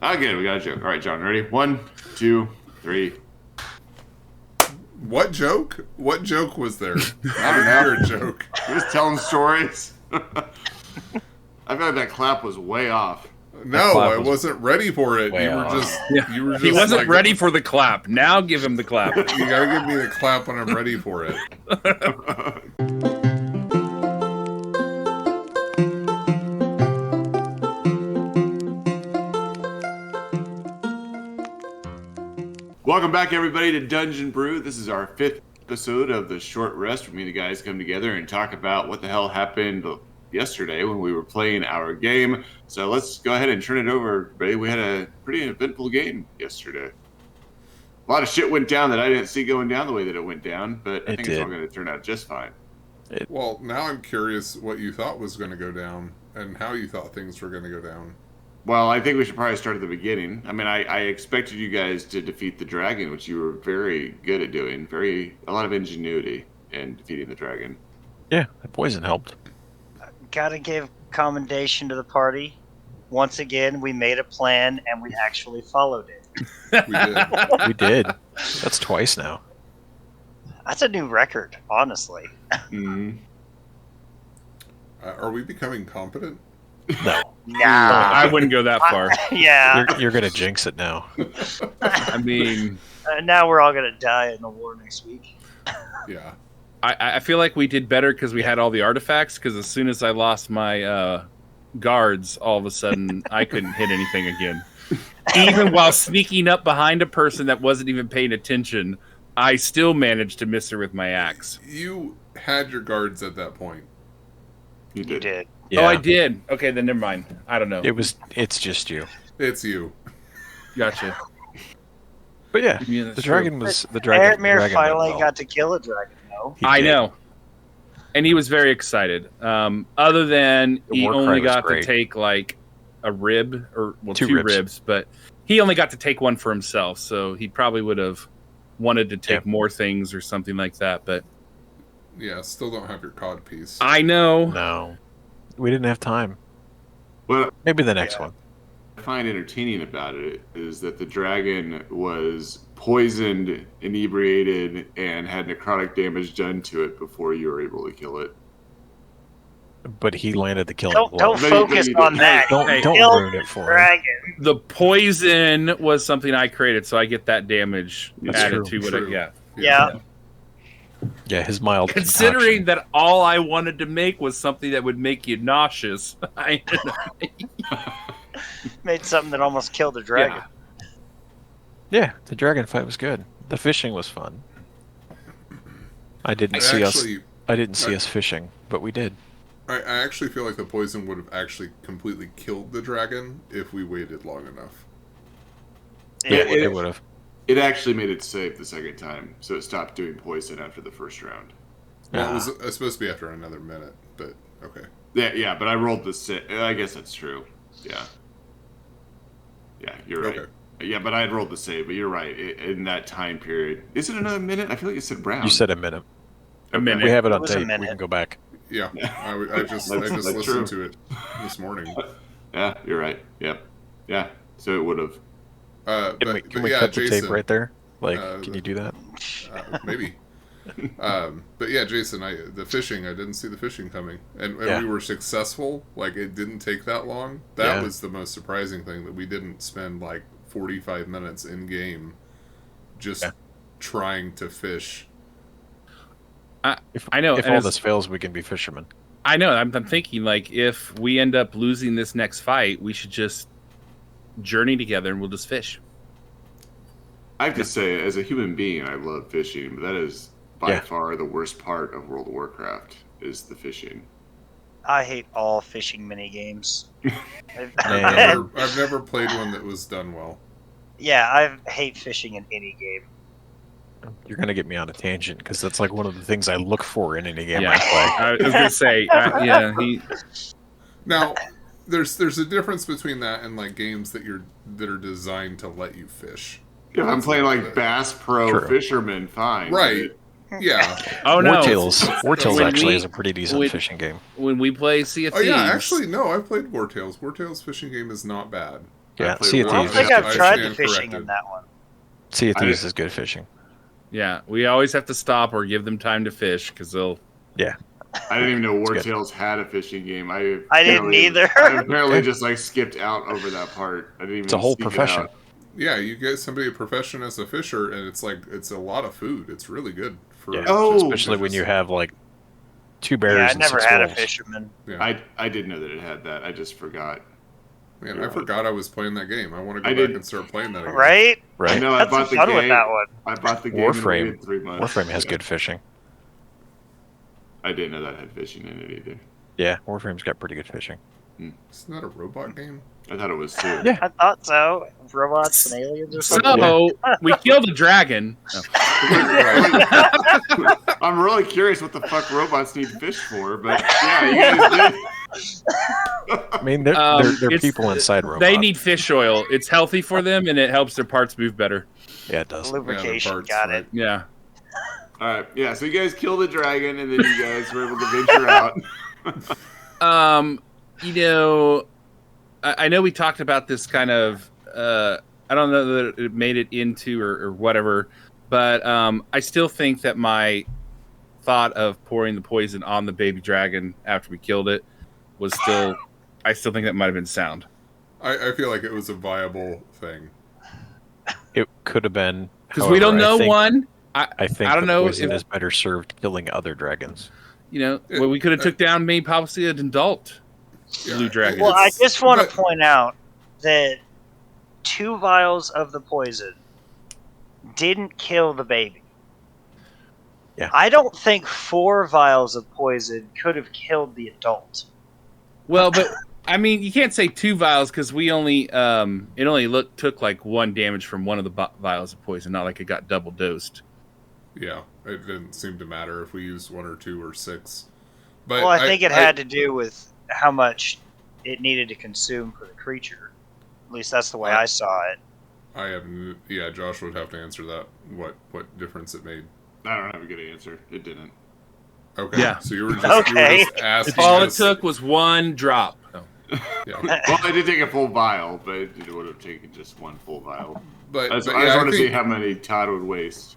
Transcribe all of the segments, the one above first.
Good. We got a joke. All right, John, ready? 1, 2, 3. What joke? What joke was there? I don't know. Your joke. He was telling stories. I feel like that clap was way off. No, I wasn't ready for it. You were just He wasn't like, ready for the clap. Now give him the clap. You gotta give me the clap when I'm ready for it. Welcome back, everybody, to Dungeon Brew. This is our 5th episode of the Short Rest, where me and the guys come together and talk about what the hell happened yesterday when we were playing our game. So let's go ahead and turn it over, everybody. We had a pretty eventful game yesterday. A lot of shit went down that I didn't see going down the way that it went down, but I think it's all going to turn out just fine. Well, now I'm curious what you thought was going to go down and how you thought things were going to go down. Well, I think we should probably start at the beginning. I mean, I expected you guys to defeat the dragon, which you were very good at doing. A lot of ingenuity in defeating the dragon. Yeah, the poison helped. Gotta give commendation to the party. Once again, we made a plan and we actually followed it. We did. We did. That's twice now. That's a new record, honestly. Mm-hmm. Are we becoming competent? No. Nah. I wouldn't go that far. Yeah. You're going to jinx it now. I mean, now we're all gonna die in the war next week. Yeah. I feel like we did better because we had all the artifacts, because as soon as I lost my guards, all of a sudden I couldn't hit anything again. Even while sneaking up behind a person that wasn't even paying attention, I still managed to miss her with my axe. You had your guards at that point. You You did. Yeah. Oh, I did. Okay, then never mind. I don't know. It's just you. It's you. Gotcha. But yeah, Yeah, that's the dragon was the dragon. Aramir dragon finally went well. got to kill a dragon, though. He I did. know. And he was very excited. Other than The he war only cry was got to great. take like a rib, or well, Two two ribs. ribs, but he only got to take one for himself. So he probably would have wanted to take more things or something like that. But Yeah, still don't have your cod piece. I know. No, we didn't have time. Well, Maybe the next one. I find entertaining about it is that the dragon was poisoned, inebriated, and had necrotic damage done to it before you were able to kill it. But he landed the killing Don't blow. focus Maybe- on that. Don't Kill ruin it for him. dragon. The poison was something I created, so I get that damage That's added true. to what. True. Yeah. Yeah, his mild. Considering concoction. that all I wanted to make was something that would make you nauseous, I Made something that almost killed a dragon. Yeah, the dragon fight was good. The fishing was fun. I didn't see us fishing, but we did. I actually feel like the poison would have actually completely killed the dragon if we waited long enough. Yeah, it- it would have. It actually made it safe the second time, so it stopped doing poison after the first round. Well, it was supposed to be after another minute, but okay. Yeah, but I rolled the save. I guess that's true. Yeah, you're right. Okay. Yeah, but I had rolled the save, but you're right. In that time period, is it another minute? I feel like it said round. You said a minute. A minute. We have it It on was a tape. We minute. can go back. Yeah, I just That's listened true. to it this morning. Yeah, you're right. Yep. Yeah. So it would have. Can we yeah, cut the Jason, tape right there? Like, can you do that? Maybe. But yeah, Jason, the fishing, I didn't see the fishing coming, and Yeah. we were successful. Like, it didn't take that long. That Yeah. was the most surprising thing, that we didn't spend like 45 minutes in game just trying to fish. I know. If and all as- this fails, we can be fishermen. I know. I'm thinking, like, if we end up losing this next fight, we should just journey together and we'll just fish. I have to say, as a human being, I love fishing, but that is by Yeah. far the worst part of World of Warcraft is the fishing. I hate all fishing mini games. Man. I've never played one that was done well. Yeah, I hate fishing in any game. You're gonna get me on a tangent because that's like one of the things I look for in any game Yeah. I play. I was gonna say, he. Now, there's a difference between that and like games that are designed to let you fish. If I'm playing like Bass Pro True. Fisherman, fine. Right. Yeah. Oh no! Wartails When actually we- is a pretty decent when- fishing game. When we play Sea of Oh Thieves, yeah, actually no, I've played Wartails. Wartails fishing game is not bad. Yeah, played Sea of I don't Thieves. think I've I tried the stand fishing corrected. in that one. Sea of I Thieves did- is good fishing. Yeah, we always have to stop or give them time to fish because they'll. Yeah. I didn't even know War good. Tales had a fishing game. I didn't apparently- either. I apparently Yeah. just like skipped out over that part. I didn't even It's a whole seek it profession. out. Yeah, you get somebody a profession as a fisher, and it's like it's a lot of food. It's really good for Yeah. Oh, Especially when you have like 2 bears Yeah, I and never 6 had a wolves. fisherman. Yeah. I did know that it had that. I just forgot. Man, You're I right. forgot I was playing that game. I want to go I back did- and start playing that again. Right? I Right? know I That's bought the fun game. with that one. I bought the game and Warframe. waited 3 months. Warframe has Yeah. good fishing. I didn't know that had fishing in it either. Yeah, Warframe's got pretty good fishing. Isn't that a robot game? I thought it was too. Yeah. I thought so. Robots and aliens or So something. we killed a dragon. I'm really curious what the fuck robots need fish for, but yeah, you guys did. I mean, they're It's- people inside robots. They need fish oil. It's healthy for them and it helps their parts move better. Yeah, it does. Lubrication, parts, got right. it. Yeah. All right, yeah. So you guys killed the dragon, and then you guys were able to venture out. You know, I know we talked about this kind of. I don't know that it made it into or whatever, but I still think that my thought of pouring the poison on the baby dragon after we killed it was still. I still think that might have been sound. I feel like it was a viable thing. It could have been. Because we don't know I think, one. I think I don't the know poison if- is better served killing other dragons. You know, well, we could have took down maybe possibly an adult blue dragon. Well, I It's- just want but- to point out that 2 vials of the poison didn't kill the baby. Yeah. I don't think 4 vials of poison could have killed the adult. Well, but I mean, you can't say 2 vials because we only it only took like 1 damage from one of the vials of poison, not like it got double dosed. Yeah, it didn't seem to matter if we used 1 or 2 or 6. But Well, I think it had to do with how much it needed to consume for the creature. At least that's the way I saw it. I have. Yeah, Josh would have to answer that. What difference it made? I don't have a good answer. It didn't. Okay. Yeah. So you were just, Okay. asking. All it us- took was 1 drop. Yeah. Well, I did take a full vial, but it would have taken just 1 full vial. But, I just, but I yeah, just I want to see think, how many Todd would waste.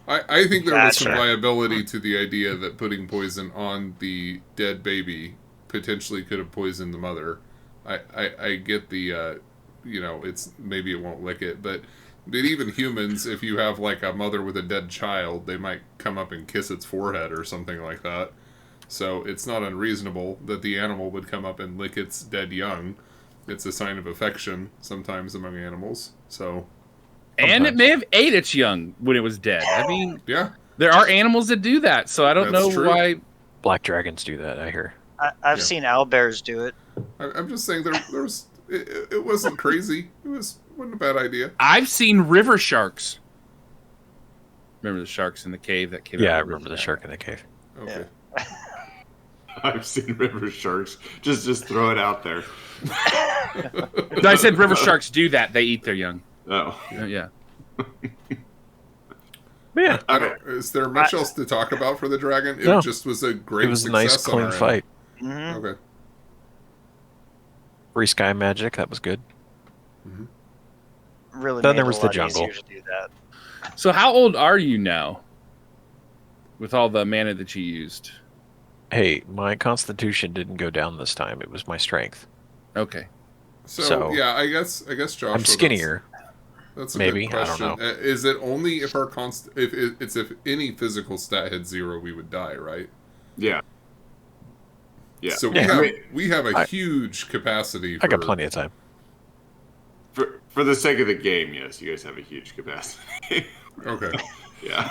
I think there was some Gotcha. viability to the idea that putting poison on the dead baby potentially could have poisoned the mother. I get the, it's maybe it won't lick it, but even humans, if you have like a mother with a dead child, they might come up and kiss its forehead or something like that. So it's not unreasonable that the animal would come up and lick its dead young. It's a sign of affection sometimes among animals. So And it may have ate its young when it was dead. I mean, yeah, there are animals that do that, so I don't That's know true. why. Black dragons do that, I hear. I've Yeah. seen owlbears do it. I'm just saying there was it wasn't crazy. Wasn't a bad idea. I've seen river sharks. Remember the sharks in the cave that came out? Yeah, I of the remember the river? shark in the cave. Okay. I've seen river sharks. Just throw it out there. No, I said river sharks do that. They eat their young. Oh. Yeah. Yeah, I don't, is there much else to talk about for the dragon? It No. just was a great it was a success nice, on clean our end. fight. hmm Okay. Free sky magic, that was good. Really Then made there it was a the lot jungle. easier to do that. So how old are you now? With all the mana that you used. Hey, my constitution didn't go down this time. It was my strength. Okay. So, yeah, I guess Joshua. I'm skinnier. That's a maybe, good I don't question. know. Is it only if our if any physical stat had 0, we would die, right? Yeah. Yeah. So Yeah. we have a I- huge capacity. I got plenty of time. For the sake of the game, yes, you guys have a huge capacity. Okay. Yeah.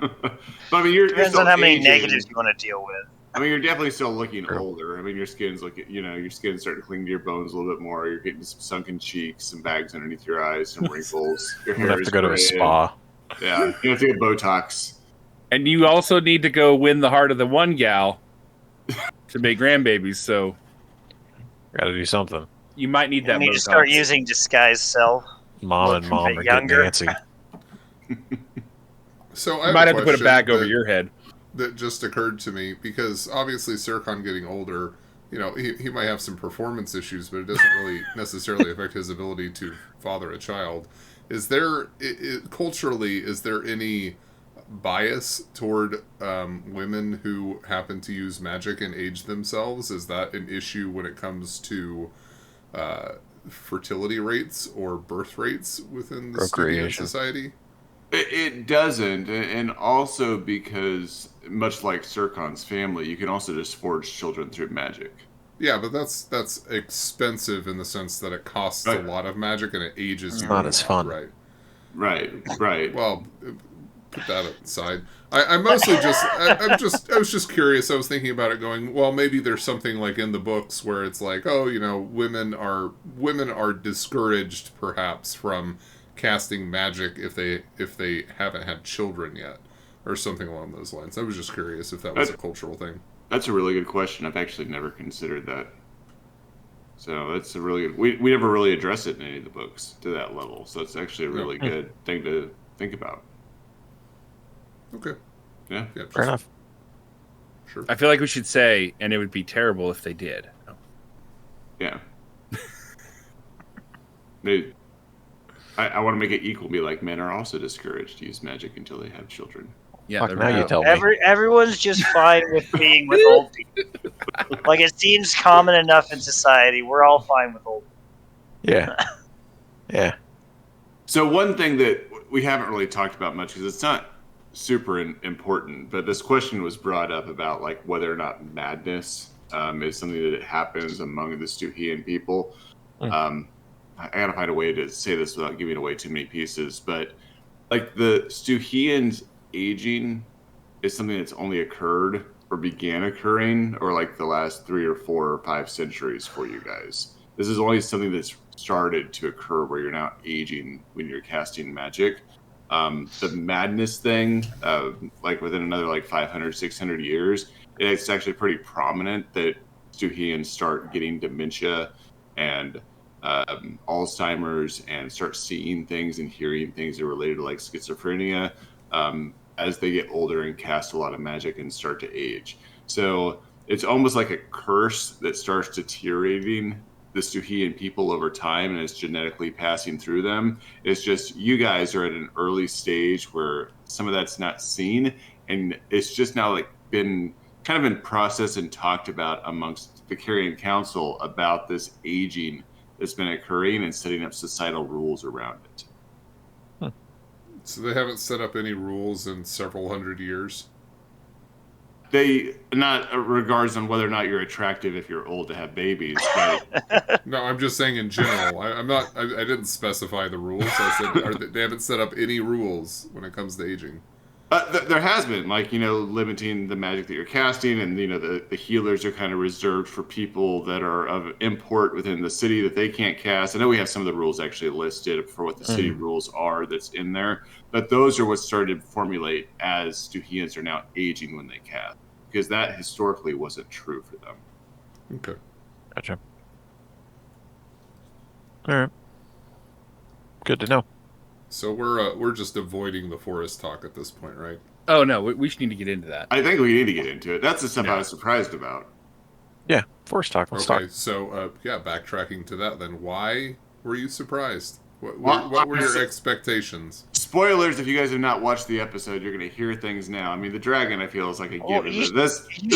But I mean, you're Depends still on how many aging. negatives you want to deal with. I mean, you're definitely still looking True. older. I mean, your skin's your skin's starting to cling to your bones a little bit more. You're getting some sunken cheeks, some bags underneath your eyes, some wrinkles. Your I'm hair gonna have is to go to a graying. spa. Yeah, you have to get Botox. And you also need to go win the heart of the one gal to make grandbabies, so Gotta do something. you might need You that need Botox. to start using disguise self. Mom Look and a mom bit are getting younger. antsy. So I You have might a have to put a question bag over that- your head. that just occurred to me because obviously 𝐤𝐤𝐤𝐿 getting older you know, he might have some performance issues, but it doesn't really necessarily affect his ability to father a child. Is there, culturally, is there any bias toward women who happen to use magic and age themselves? Is that an issue when it comes to fertility rates or birth rates within the Stuhian society? It doesn't, and also because, much like 𝐸⁻𝐸⁻'s family, you can also just forge children through magic. Yeah, but that's expensive in the sense that it costs a lot of magic and it ages you. Not as fun. Right. Well, put that aside. I mostly I was just curious. I was thinking about it going, well, maybe there's something like in the books where it's like, oh, you know, women are discouraged perhaps from casting magic if they haven't had children yet, or something along those lines. I was just curious if that was a cultural thing. That's a really good question. I've actually never considered that. So that's a really good... We never really address it in any of the books to that level. So it's actually a really good thing to think about. Okay. Yeah. Fair enough. Sure. I feel like we should say, and it would be terrible if they did. Yeah. I want to make it equal. Be like, men are also discouraged to use magic until they have children. Yeah, Fuck, now you tell me. Everyone's just fine with being with old people. Like, it seems common enough in society. We're all fine with old people. Yeah. Yeah. So one thing that we haven't really talked about much, because it's not super important, but this question was brought up about like whether or not madness is something that happens among the Stuhian people. I gotta find a way to say this without giving away too many pieces, but like the Stuhians aging is something that's only occurred or began occurring or like the last 3 or 4 or 5 centuries for you guys. This is only something that's started to occur where you're now aging when you're casting magic. The madness thing, like within another like 500, 600 years, it's actually pretty prominent that Stuhians start getting dementia and Alzheimer's and start seeing things and hearing things that are related to like schizophrenia as they get older and cast a lot of magic and start to age. So it's almost like a curse that starts deteriorating the Stuhian people over time and it's genetically passing through them. It's just you guys are at an early stage where some of that's not seen and it's just now like been kind of in process and talked about amongst the Carian Council about this aging that's been occurring and setting up societal rules around it. So they haven't set up any rules in several hundred years? They, not regards on whether or not you're attractive if you're old to have babies, but... No, I'm just saying in general. I didn't specify the rules. I said they haven't set up any rules when it comes to aging. There has been, like, you know, limiting the magic that you're casting, and, you know, the healers are kind of reserved for people that are of import within the city that they can't cast. I know we have some of the rules actually listed for what the city rules are that's in there, but those are what started to formulate as Stuhians are now aging when they cast, because that historically wasn't true for them. Okay. Gotcha. All right. Good to know. So we're just avoiding the forest talk at this point, right? Oh no, we should need to get into that. I think we need to get into it. That's the stuff I was surprised about. Yeah, forest talk. Let's talk. Okay, so backtracking to that then, why were you surprised? What were your expectations? Spoilers, if you guys have not watched the episode, you're going to hear things now. I mean, the dragon, I feel, is like a given. You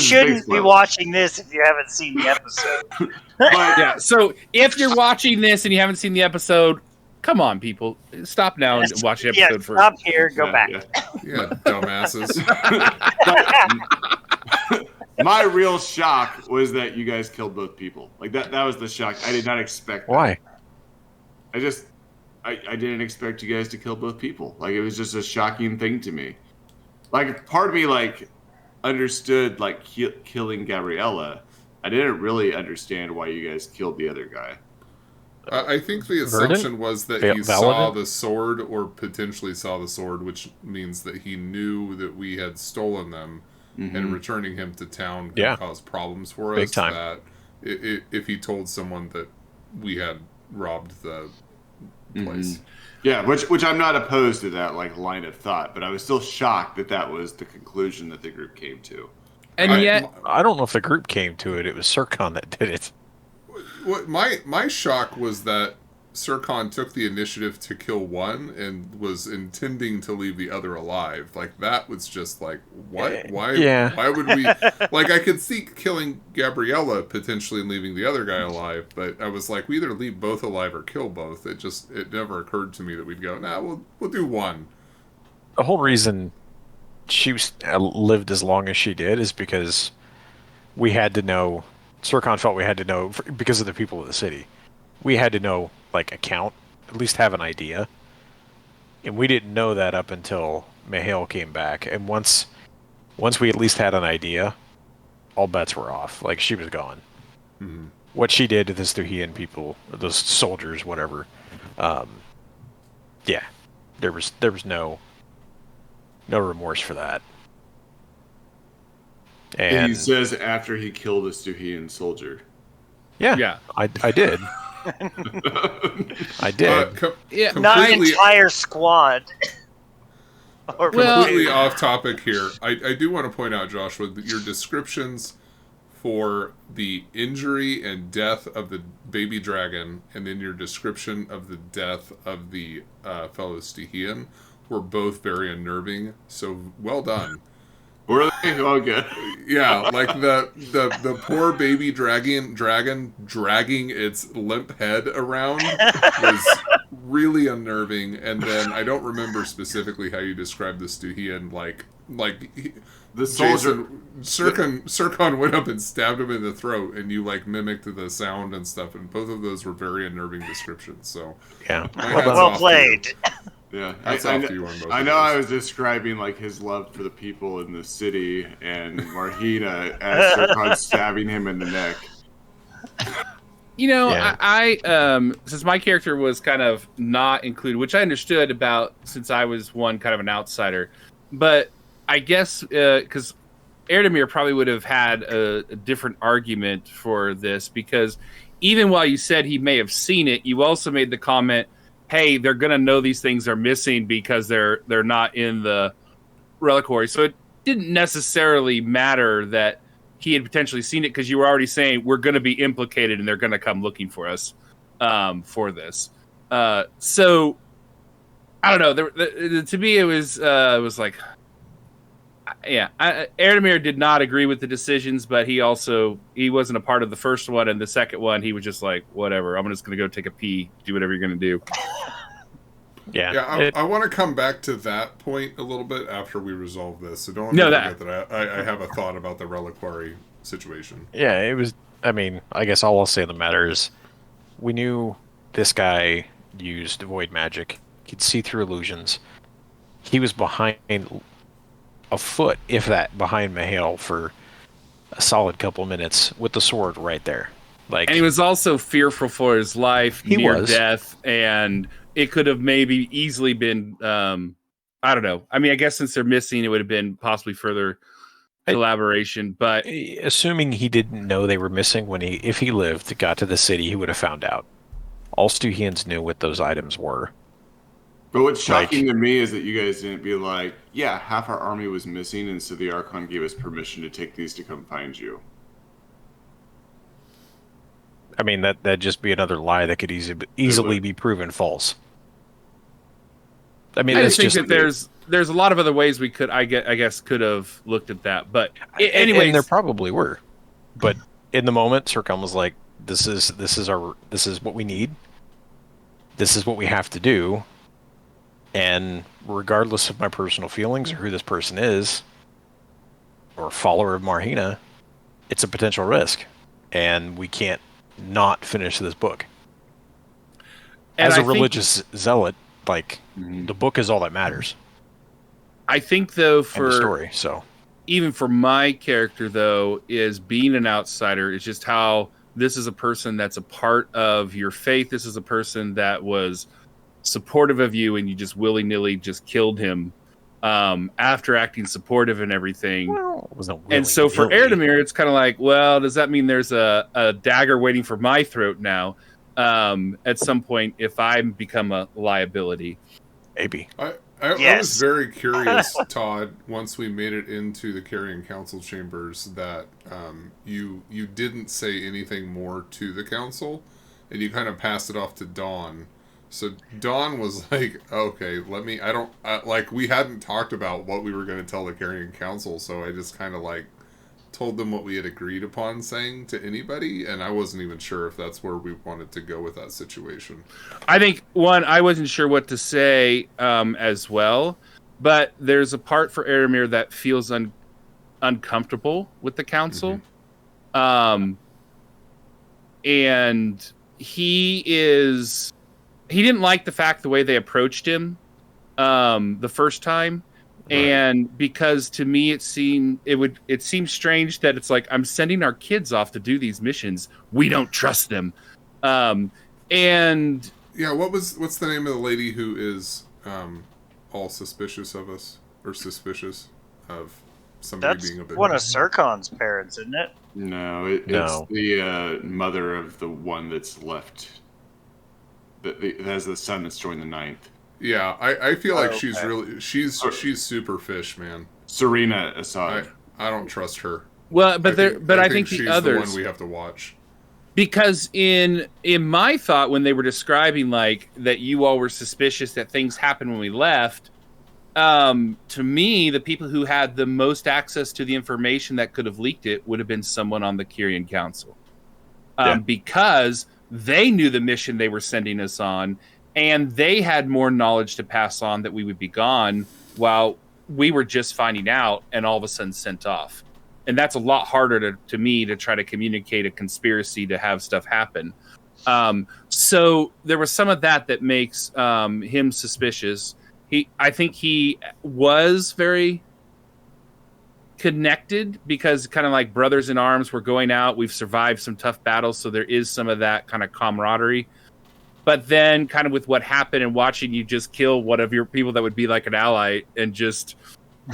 shouldn't be watching this if you haven't seen the episode. Yeah, so if you're watching this and you haven't seen the episode, come on, people. Stop now and watch the episode first. Stop here, go back. Yeah, dumbasses. My real shock was that you guys killed both people. Like, that was the shock. I did not expect that. Why? I didn't expect you guys to kill both people. Like, it was just a shocking thing to me. Like, part of me, like, understood, like, killing Gabriella. I didn't really understand why you guys killed the other guy. I think the assumption was that he saw the sword, or potentially saw the sword, which means that he knew that we had stolen them, and returning him to town could cause problems for us. Big time. That if he told someone that we had robbed the place. Yeah, which I'm not opposed to that like line of thought, but I was still shocked that that was the conclusion that the group came to. And yet, I don't know if the group came to it. It was 𝐸𝐤𝐤 that did it. What my shock was that 𝐸𝐤𝐤 took the initiative to kill one and was intending to leave the other alive. Like, that was just like, what? Why? Yeah. Why would we? Like, I could see killing Gabriella potentially and leaving the other guy alive, but I was like, we either leave both alive or kill both. It never occurred to me that we'd go, nah, we'll do one. The whole reason she lived as long as she did is because we had to know. 𝐸𝐤𝐤 felt we had to know because of the people of the city. We had to know, like, a count, at least have an idea. And we didn't know that up until 𝐸𝐤 came back. And once we at least had an idea, all bets were off. Like, she was gone. Mm-hmm. What she did to the 𝐸𝐤𝐤 people, those soldiers, whatever. Yeah, there was no remorse for that. And he says after he killed a 𝐸𝐤𝐤 soldier. Yeah. I did. I did. Not an entire squad. Completely off topic here. I do want to point out, Joshua, that your descriptions for the injury and death of the baby dragon, and then your description of the death of the fellow 𝐸𝐤𝐤 were both very unnerving. So well done. Were they? Oh, good. Yeah, like the poor baby dragon dragging its limp head around was really unnerving. And then I don't remember specifically how you described this to 𝐸𝐤𝐤, like the soldier. 𝐸𝐤𝐤 went up and stabbed him in the throat, and you like mimicked the sound and stuff. And both of those were very unnerving descriptions. So yeah, well played. Yeah, I know. I was describing like his love for the people in the city, and Marhina as 𝐸𝐤𝐤 stabbing him in the neck. You know, Yeah. I since my character was kind of not included, which I understood about since I was one kind of an outsider, but I guess because 𝐸𝐤𝐤 probably would have had a different argument for this, because even while you said he may have seen it, you also made the comment, hey, they're gonna know these things are missing because they're not in the reliquary. So it didn't necessarily matter that he had potentially seen it, because you were already saying we're gonna be implicated and they're gonna come looking for us for this. So I don't know. To me, it was like, yeah, 𝐸𝐤𝐤 did not agree with the decisions, but he wasn't a part of the first one, and the second one he was just like, whatever, I'm just gonna go take a pee, do whatever you're gonna do. I want to come back to that point a little bit after we resolve this. So don't forget that I have a thought about the reliquary situation. Yeah, it was. I mean, I guess all I'll say on the matter is, we knew this guy used void magic. He'd see through illusions. He was behind a foot, if that, behind 𝐸𝐤 for a solid couple minutes with the sword right there. Like, and he was also fearful for his life, near death, and it could have maybe easily been, I don't know. I mean, I guess since they're missing, it would have been possibly further collaboration. But assuming he didn't know they were missing, if he lived, got to the city, he would have found out. All 𝐸𝐤𝐤s knew what those items were. But what's shocking to me is that you guys didn't be like, yeah, half our army was missing, and so the Archon gave us permission to take these to come find you. I mean, that'd just be another lie that could easily be proven false. I mean, I just think that there's a lot of other ways we could, I guess, could have looked at that. But anyway, there probably were. But in the moment, 𝐸𝐤𝐤 was like, "This is what we need. This is what we have to do." And regardless of my personal feelings or who this person is, or follower of Marhina, it's a potential risk, and we can't not finish this book. And as a religious zealot, like, the book is all that matters. I think, though, for the story, so even for my character, though, is being an outsider is just how this is a person that's a part of your faith. This is a person that was supportive of you, and you just willy-nilly just killed him after acting supportive and everything. Well, it wasn't and so for 𝐸𝐤𝐤, it's kind of like, well, does that mean there's a dagger waiting for my throat now at some point if I become a liability? Maybe. I was Yes. very curious, Todd, once we made it into the carrying council chambers, that you didn't say anything more to the council, and you kind of passed it off to Dawn. So Dawn was like, okay, we hadn't talked about what we were going to tell the carrying council, so I just kind of like told them what we had agreed upon saying to anybody, and I wasn't even sure if that's where we wanted to go with that situation. I think, I wasn't sure what to say as well, but there's a part for Aramir that feels uncomfortable with the council. And he didn't like the fact the way they approached him the first time. Right. And because to me it seemed strange that it's like, I'm sending our kids off to do these missions. We don't trust them. And yeah, what's the name of the lady who is all suspicious of us, or suspicious of somebody being a bit? That's one of 𝐸𝐸│'s parents, isn't it? No, it's the mother of the one that's left. That has the son that's joined the 9th. Yeah, I feel like she's super fish, man. Serena Assad. I don't trust her. Well, I think she's the others, the one we have to watch. Because in my thought, when they were describing like that, you all were suspicious that things happened when we left. To me, the people who had the most access to the information that could have leaked it would have been someone on the Kyrian Council, because they knew the mission they were sending us on. And they had more knowledge to pass on that we would be gone while we were just finding out and all of a sudden sent off. And that's a lot harder to me to try to communicate a conspiracy to have stuff happen. So there was some of that makes him suspicious. I think he was very connected because kind of like brothers in arms, we're going out. We've survived some tough battles. So there is some of that kind of camaraderie. But then kind of with what happened and watching you just kill one of your people that would be like an ally and just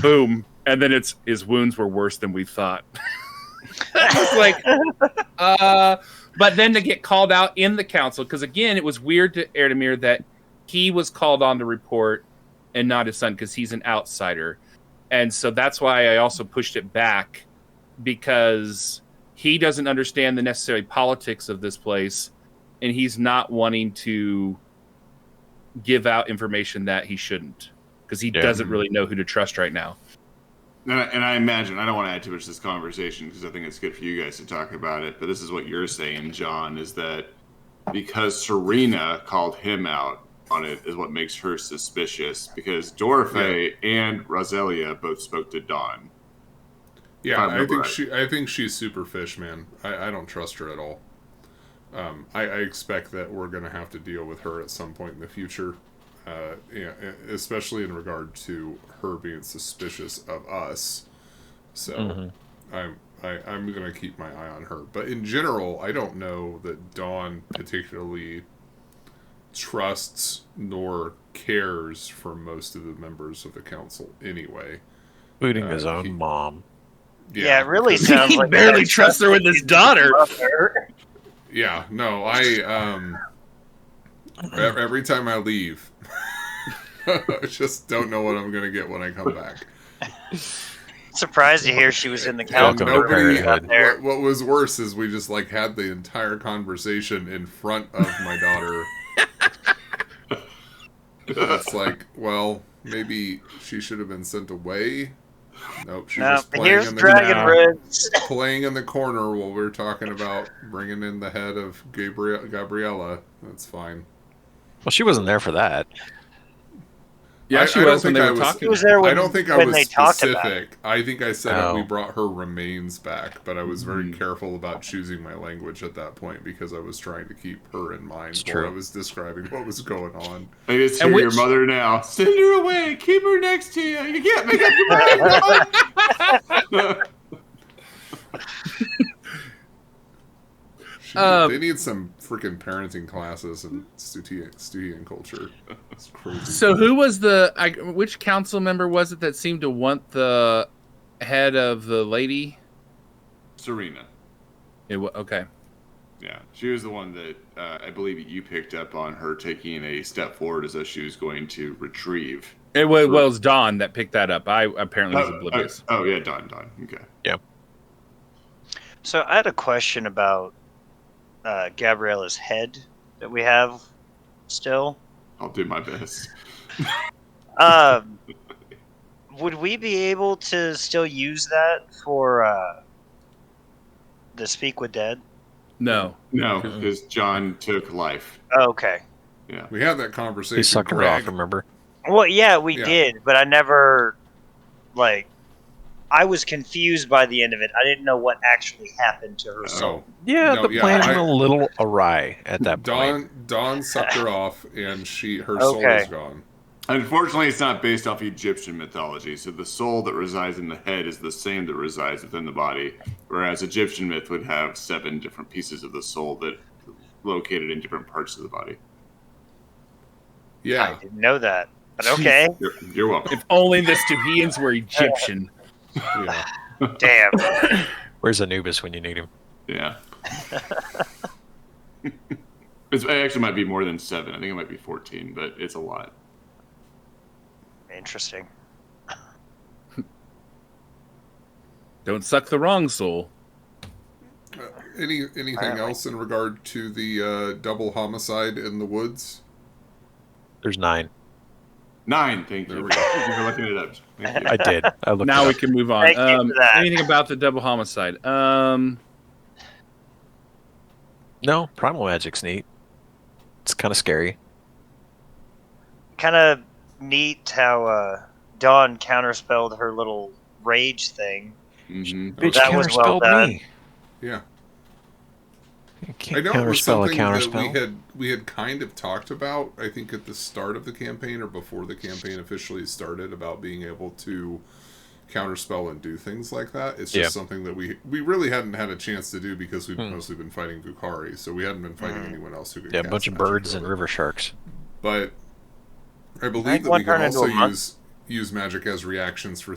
boom. And then his wounds were worse than we thought. It's like, but then to get called out in the council, because again, it was weird to Erdemir that he was called on to report and not his son because he's an outsider. And so that's why I also pushed it back, because he doesn't understand the necessary politics of this place. And he's not wanting to give out information that he shouldn't, because he doesn't really know who to trust right now. And I imagine, I don't want to add too much to this conversation because I think it's good for you guys to talk about it, but this is what you're saying, John, is that because Serena called him out on it is what makes her suspicious, because Dorothy and Roselia both spoke to Dawn. Yeah, I think she's super fish, man. I don't trust her at all. I expect that we're going to have to deal with her at some point in the future, especially in regard to her being suspicious of us. So I'm going to keep my eye on her. But in general, I don't know that Dawn particularly trusts nor cares for most of the members of the council anyway. Including his own mom. Yeah, it really sounds like he barely trusts her with his daughter. Yeah, no, every time I leave, I just don't know what I'm going to get when I come back. Surprised to hear she was in the council. What was worse is we just like had the entire conversation in front of my daughter. It's like, well, maybe she should have been sent away. Nope, she's just playing playing in the corner while we were talking about bringing in the head of Gabriella. That's fine. Well, she wasn't there for that. Yeah, she was when they were talking. She was there when, I don't think I was specific. I think I said we brought her remains back, but I was very careful about choosing my language at that point because I was trying to keep her in mind while I was describing what was going on. I just hear your mother now. Send her away. Keep her next to you. You can't make up your mind. They need some freaking parenting classes in Stygian culture. It's crazy. So who was which council member was it that seemed to want the head of the lady? Serena. Okay. Yeah, she was the one that I believe you picked up on her taking a step forward as though she was going to retrieve. It was Dawn that picked that up. I apparently was oblivious. Yeah, Dawn. Okay. Yeah. So I had a question about Gabriella's head that we have still. I'll do my best. Would we be able to still use that for the Speak with Dead? No. No, because John took life. Oh, okay. Yeah. We had that conversation. He sucked her Greg. off, remember? Well, yeah, we did, but I never, I was confused by the end of it. I didn't know what actually happened to her soul. Yeah, No, the plan went a little awry at that Dawn, point. Dawn sucked her off, and her soul is gone. Unfortunately, it's not based off Egyptian mythology, so the soul that resides in the head is the same that resides within the body, whereas Egyptian myth would have 7 different pieces of the soul that located in different parts of the body. Yeah. I didn't know that, but okay. You're welcome. If only the Stuhians were Egyptian. Yeah. Damn. Where's Anubis when you need him? Yeah. It actually might be more than 7. I think it might be 14, but it's a lot. Interesting. Don't suck the wrong soul. Anything Apparently. else in regard to the double homicide in the woods? There's 9. 9, thank you. There we go. Thank you for looking it up. Thank you. I did. I looked Now it we up. can move on. Thank you for that. Anything about the double homicide? No, primal magic's neat. It's kind of scary. Kind of neat how Dawn counterspelled her little rage thing. Mhm. Bitch That was well counterspelled done. me. Yeah. You I can't know it was counterspell a something that counterspell. we had kind of talked about, I think at the start of the campaign or before the campaign officially started, about being able to counterspell and do things like that. It's just something that we really hadn't had a chance to do because we've mostly been fighting ''ğ■ so we hadn't been fighting anyone else who could Yeah, a cast bunch of magic birds and ability. river sharks. But I believe think that one we can turned into also a monk. use magic as reactions for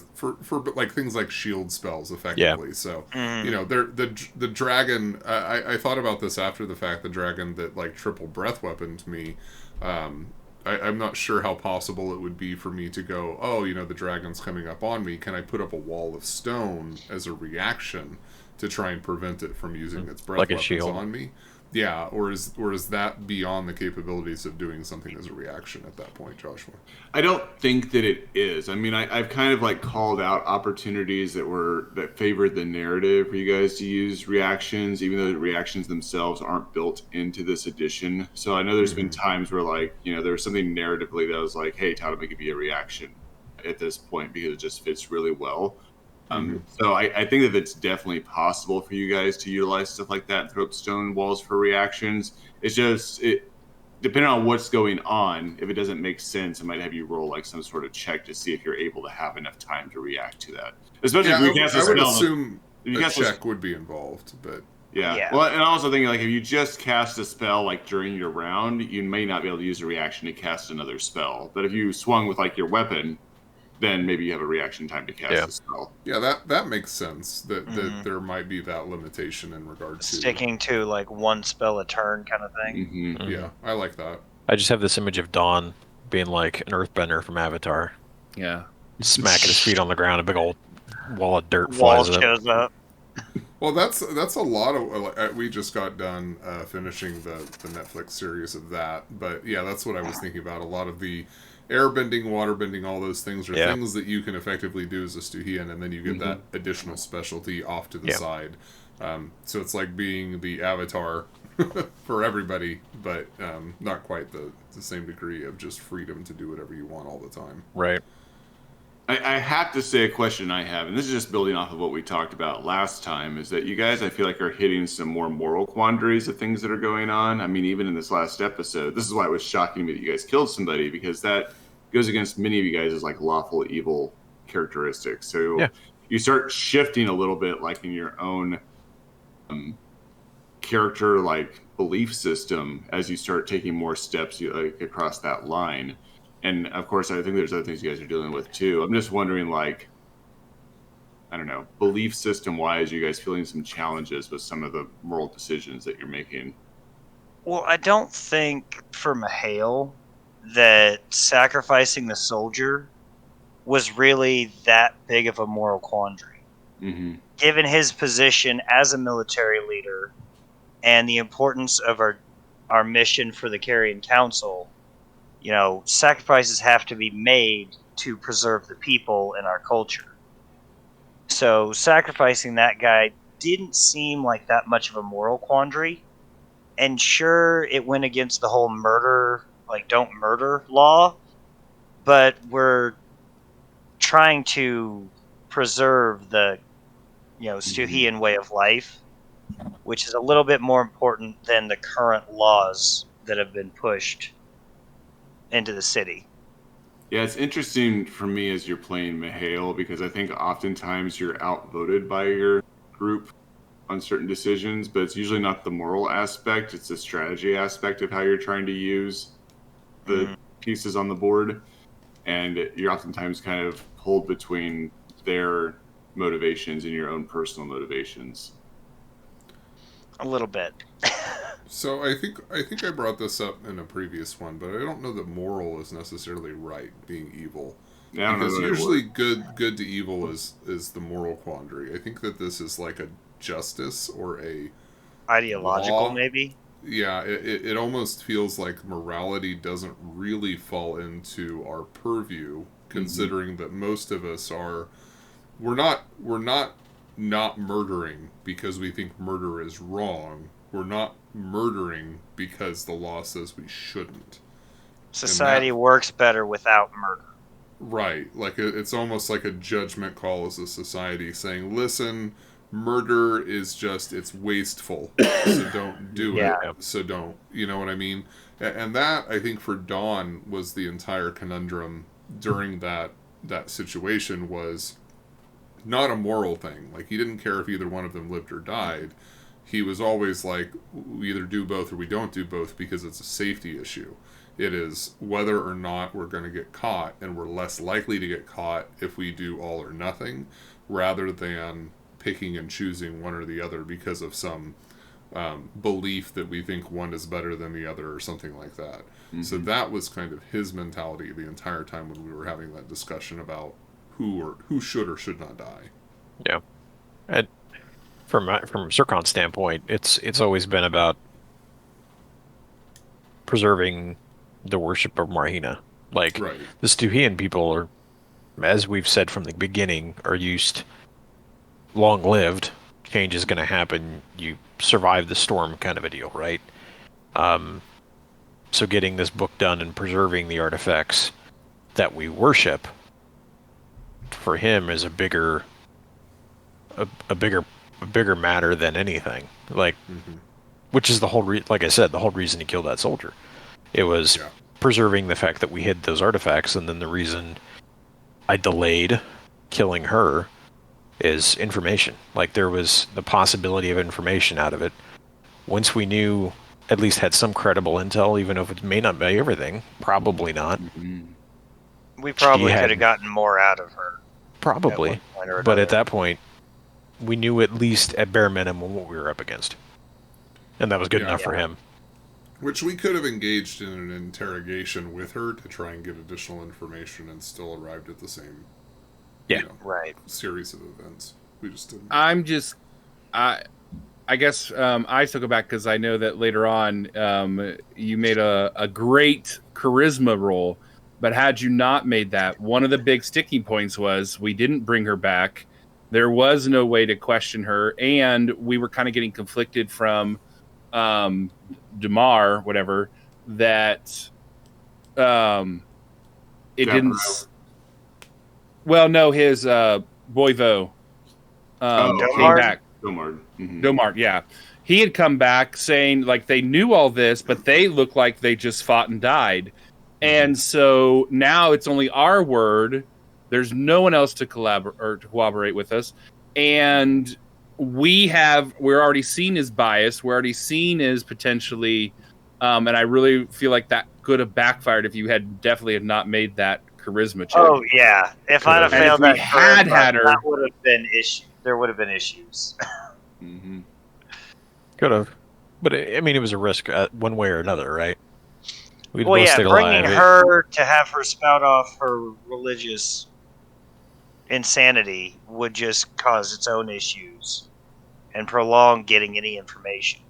like things like shield spells effectively. So you know, the dragon. I thought about this after the fact. The dragon that like triple breath weaponed me. I'm not sure how possible it would be for me to go, oh, you know, the dragon's coming up on me. Can I put up a wall of stone as a reaction to try and prevent it from using its breath Like a weapons shield. on me? Yeah, or is that beyond the capabilities of doing something as a reaction at that point, Joshua? I don't think that it is. I mean, I've kind of like called out opportunities that favored the narrative for you guys to use reactions, even though the reactions themselves aren't built into this edition. So I know there's been times where, like, you know, there was something narratively that was like, hey, Todd, make it be a reaction at this point because it just fits really well. So I think that it's definitely possible for you guys to utilize stuff like that and throw up stone walls for reactions. It's just, depending on what's going on, if it doesn't make sense, it might have you roll like some sort of check to see if you're able to have enough time to react to that. Especially if you cast a I would spell. assume if you a cast check would be involved, but yeah. Well, and I also think like if you just cast a spell like during your round, you may not be able to use a reaction to cast another spell. But if you swung with like your weapon, then maybe you have a reaction time to cast a spell. yeah, that makes sense. That there might be that limitation in regard to Sticking to like one spell a turn kind of thing. Yeah, I like that. I just have this image of Dawn being like an earthbender from Avatar. Yeah. Smacking his feet on the ground, a big old wall of dirt Wall flies up. shows up. Well, that's a lot of. We just got done finishing the Netflix series of that, but yeah, that's what I was thinking about. A lot of the airbending, waterbending, all those things are things that you can effectively do as a Stuhian, and then you get that additional specialty off to the side. So it's like being the avatar for everybody, but not quite the same degree of just freedom to do whatever you want all the time. Right. I have to say a question I have, and this is just building off of what we talked about last time, is that you guys, I feel like, are hitting some more moral quandaries of things that are going on. I mean, even in this last episode, this is why it was shocking me that you guys killed somebody, because that goes against many of you guys' like lawful evil characteristics. So you start shifting a little bit, like in your own character, like belief system, as you start taking more steps like across that line. And of course, I think there's other things you guys are dealing with too. I'm just wondering, like, I don't know, belief system wise, you guys feeling some challenges with some of the moral decisions that you're making? Well, I don't think for 𝐸𝐤 that sacrificing the soldier was really that big of a moral quandary. Mm-hmm. Given his position as a military leader and the importance of our mission for the Carrion Council, you know, sacrifices have to be made to preserve the people and our culture. So sacrificing that guy didn't seem like that much of a moral quandary. And sure, it went against the whole murder, like don't murder law, but we're trying to preserve the, you know, 𝐮𝐤𝐤𝐤 way of life, which is a little bit more important than the current laws that have been pushed into the city. Yeah, it's interesting for me as you're playing 𝐸𝐤 because I think oftentimes you're outvoted by your group on certain decisions, but it's usually not the moral aspect, it's the strategy aspect of how you're trying to use the pieces on the board. And you're oftentimes kind of pulled between their motivations and your own personal motivations. A little bit. So I think I brought this up in a previous one, but I don't know that moral is necessarily right, being evil. Yeah, I don't know Because that it usually good to evil is the moral quandary. I think that this is like a justice or a Ideological, law. maybe? Yeah, it almost feels like morality doesn't really fall into our purview, considering that most of us are we're not murdering because we think murder is wrong. We're not murdering because the law says we shouldn't. Society works better without murder. Right. Like it's almost like a judgment call as a society saying, listen, murder is just, it's wasteful. So don't do it. So don't, you know what I mean? And that, I think for Dawn was the entire conundrum during that situation was not a moral thing. Like he didn't care if either one of them lived or died. He was always like, we either do both or we don't do both because it's a safety issue. It is whether or not we're going to get caught, and we're less likely to get caught if we do all or nothing, rather than picking and choosing one or the other because of some belief that we think one is better than the other or something like that. Mm-hmm. So that was kind of his mentality the entire time when we were having that discussion about who should or should not die. Yeah. And from 𝐸𝐤's standpoint, it's always been about preserving the worship of Marhina. Like, right. The 𝐶𝐤𝐤𝐤 people are, as we've said from the beginning, are used long-lived. Change is going to happen. You survive the storm kind of a deal, right? So getting this book done and preserving the artifacts that we worship for him is a bigger matter than anything. Like, which is the whole like I said, the whole reason he killed that soldier. It was preserving the fact that we hid those artifacts, and then the reason I delayed killing her is information. Like, there was the possibility of information out of it. Once we knew, at least had some credible intel, even if it may not be everything, probably not. We probably could have gotten more out of her. Probably. But at that point, we knew at least at bare minimum what we were up against. And that was good enough for him. Which we could have engaged in an interrogation with her to try and get additional information and still arrived at the same series of events. We just didn't. I guess I still go back because I know that later on you made a great charisma roll, but had you not made that, one of the big sticking points was we didn't bring her back. There was no way to question her, and we were kind of getting conflicted from Damar, whatever, that it didn't. Well, no, his Boivo came back. Domar, yeah. He had come back saying, like, they knew all this, but they looked like they just fought and died. And so now it's only our word. There's no one else to collaborate or to cooperate with us. And we're already seen as biased. We're already seen as potentially, and I really feel like that could have backfired if you had not made that charisma check. Oh yeah, if I'd have And if failed we that, had charisma, had her- that would have been issue. There would have been issues. Mm-hmm. Could have, but I mean, it was a risk one way or another, right? We'd Well, both yeah, stayed bringing alive. her to have her spout off her religious insanity would just cause its own issues and prolong getting any information.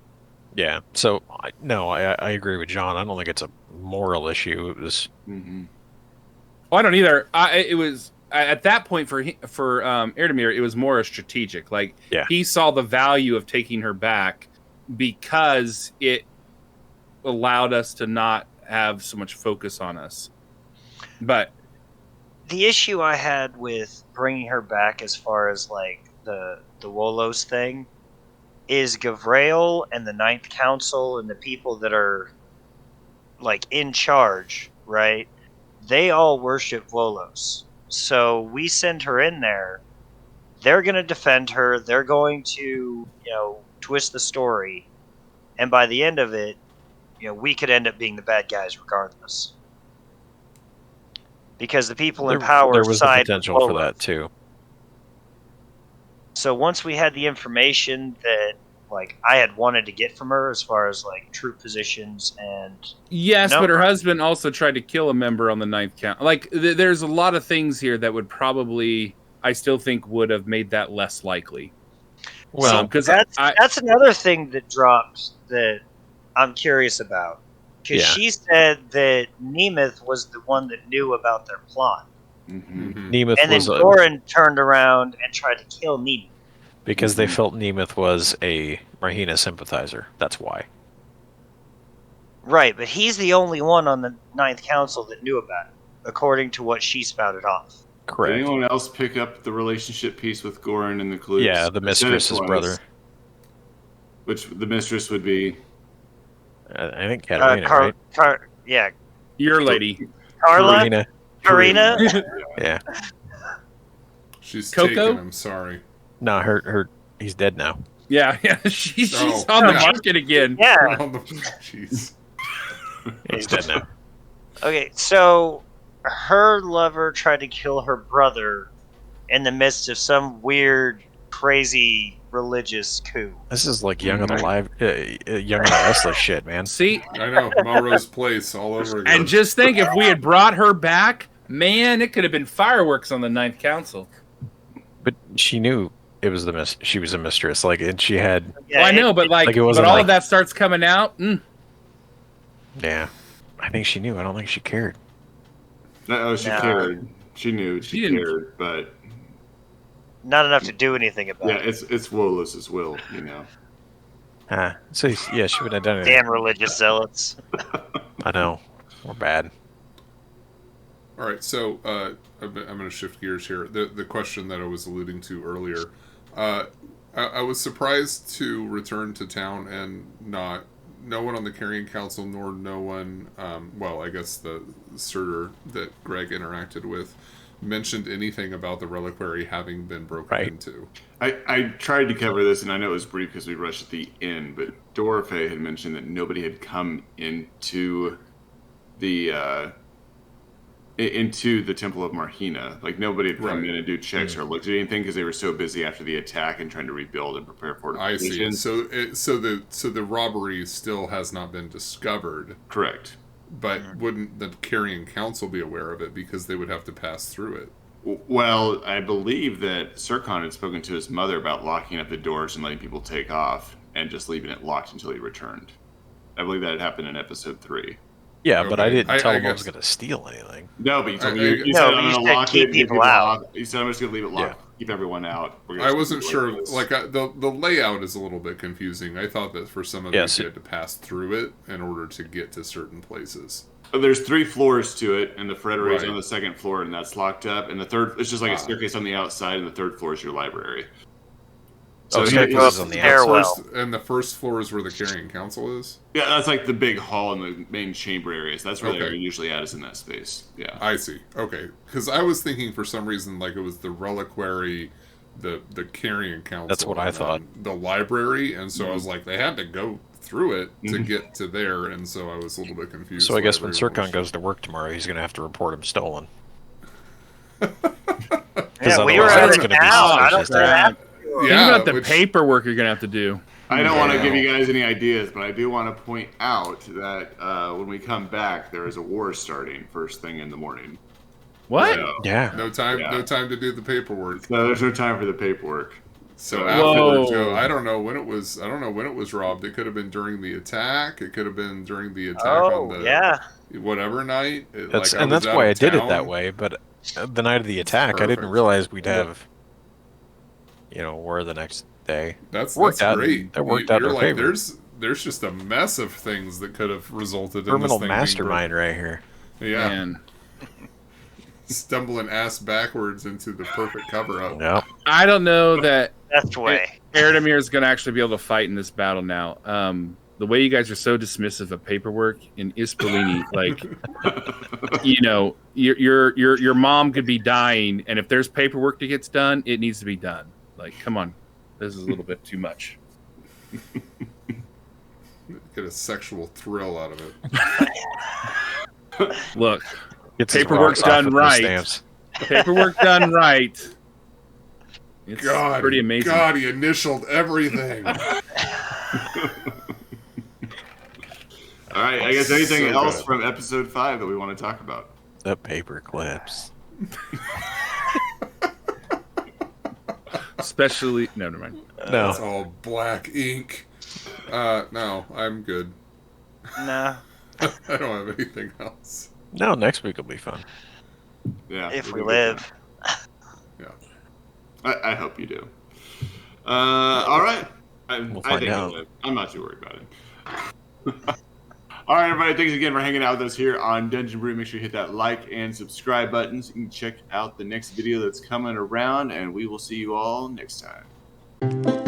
Yeah. So I agree with John. I don't think it's a moral issue. It was. Mm-hmm. Oh, I don't either. It was at that point for Erdemir, it was more a strategic. Like Yeah. he saw the value of taking her back because it allowed us to not have so much focus on us. But The issue I had with bringing her back, as far as like the Wolos thing, is Gavrael and the Ninth Council and the people that are like in charge, right? They all worship Wolos. So we send her in there. They're going to defend her. They're going to, twist the story. And by the end of it, we could end up being the bad guys regardless. Because the people in power there was the side with potential for Wolos. that too. So once we had the information that like I had wanted to get from her, as far as like troop positions and yes, No. but her husband also tried to kill a member on the Ninth Count. Like there's a lot of things here that would probably, I still think, would have made that less likely. Well, because that's another thing that dropped that I'm curious about. Because Yeah. she said that Nemeth was the one that knew about their plot. Mm-hmm. Nemeth And then was Goran turned around and tried to kill Nemeth. because they felt Nemeth was a Marhina sympathizer. That's why. Right, but he's the only one on the Ninth Council that knew about it, according to what she spouted off. Did Correct. anyone else pick up the relationship piece with Goran and the clues? Yeah, the mistress's brother. Which the mistress would be. I think Katarina, right? Yeah, your lady, Carla? Karina. Karina? Yeah. She's Coco? taken. I'm sorry. No, her. He's dead now. yeah, she's Oh, on the yeah. market again. Yeah. Jeez. He's dead now. Okay, so her lover tried to kill her brother in the midst of some weird, crazy religious coup. This is like Young and Alive, Young and the Restless shit, man. See, I know. Melrose Place all over again. and just think, if we had brought her back, man, it could have been fireworks on the Ninth Council. But she knew it was she was a mistress, like, and she had. Yeah, Well, I know, but like, it wasn't but all like- of that starts coming out. Yeah, I think she knew. I don't think she cared. No, she No. cared. She knew she didn't- cared, but not enough to do anything about yeah, it. it's Wolos' will, So yeah, she wouldn't have done anything. Damn religious zealots. I know. We're bad. All right, so I'm going to shift gears here. The question that I was alluding to earlier, I was surprised to return to town and no one on the Carrion Council, nor no one, well, I guess the Surtur that Greg interacted with, mentioned anything about the reliquary having been broken Right. into. I tried to cover this, and I know it was brief because we rushed at the end, but Dorothy had mentioned that nobody had come into the Temple of Marhina. Like, nobody had come Right. in and do checks or looked at anything because they were so busy after the attack and trying to rebuild and prepare for I see. fortifications. So the robbery still has not been discovered, Correct. but wouldn't the Carrion Council be aware of it because they would have to pass through it? Well, I believe that 𝐸 had spoken to his mother about locking up the doors and letting people take off and just leaving it locked until he returned. I believe that had happened in episode 3. Yeah, but I Okay. didn't tell I him I was guess- going to steal anything. No, but you told I- me I- you No, said but I'm you going to said lock keep it, leave people out. off. You said I'm just going to leave it locked, keep everyone out. We're gonna I just wasn't do it sure. this. Like the layout is a little bit confusing. I thought that for some of Yes. these you had to pass through it in order to get to certain places. There's 3 floors to it, and the Frederary's Right. on the 2nd floor, and that's locked up. And the third, it's just like Ah. a staircase on the outside, and the 3rd floor is your library. Oh, he- staircase he's- is on the stairwell. And the first floor is where the Carrion Council is. Yeah, that's like the big hall and the main chamber areas. That's where Okay. they're usually at, is in that space. Yeah. I see. Okay, because I was thinking for some reason like it was the reliquary, the Carrion Council. That's what I and thought. then the library, and so I was like, they had to go through it to Mhm. get to there, and so I was a little bit confused. So I guess when why everyone 𝐸 was- goes to work tomorrow, he's going to have to report him stolen. Yeah, we were otherwise out it's of gonna be town. I don't suspicious. know that. Think Yeah, about the which- paperwork you're gonna have to do. I don't want to Yeah. give you guys any ideas, but I do want to point out that when we come back, there is a war starting first thing in the morning. What? So, Yeah. No time. Yeah. No time to do the paperwork. so there's no time for the paperwork. So Whoa. afterwards, I don't know when it was. I don't know when it was robbed. It could have been during the attack. It could have been during the attack on the yeah. whatever night. That's like, and was that's out why of I did it town. that way. But the night of the attack, I didn't Perfect. realize we'd have, war the next day. That's Worked out- great. that worked out in You're our like, favor. there's just a mess of things that could have resulted Criminal in this thing mastermind right here. Being broken. Yeah, Man. stumbling ass backwards into the perfect cover up. Yep. I don't know that Best way. Eradamir is going to actually be able to fight in this battle now. The way you guys are so dismissive of paperwork in Ispalini, like, your mom could be dying, and if there's paperwork that gets done, it needs to be done. Like, come on, this is a little bit too much. Get a sexual thrill out of it. Look, Gets his Paperwork's rocks off done with the right. stamps. paperwork done right. It's God, pretty amazing. God, he initialed everything. All right, I guess anything So else good. from episode 5 that we want to talk about? The paper clips. Especially, no, never mind. No. It's all black ink. No, I'm good. No. I don't have anything else. No, next week will be fun. Yeah, If it'll we be live. Yeah. I hope you do. All right. We'll I find think out. you'll live. I'm not too worried about it. All right, everybody. Thanks again for hanging out with us here on Dungeon Brew. Make sure you hit that like and subscribe buttons. You can check out the next video that's coming around, and we will see you all next time.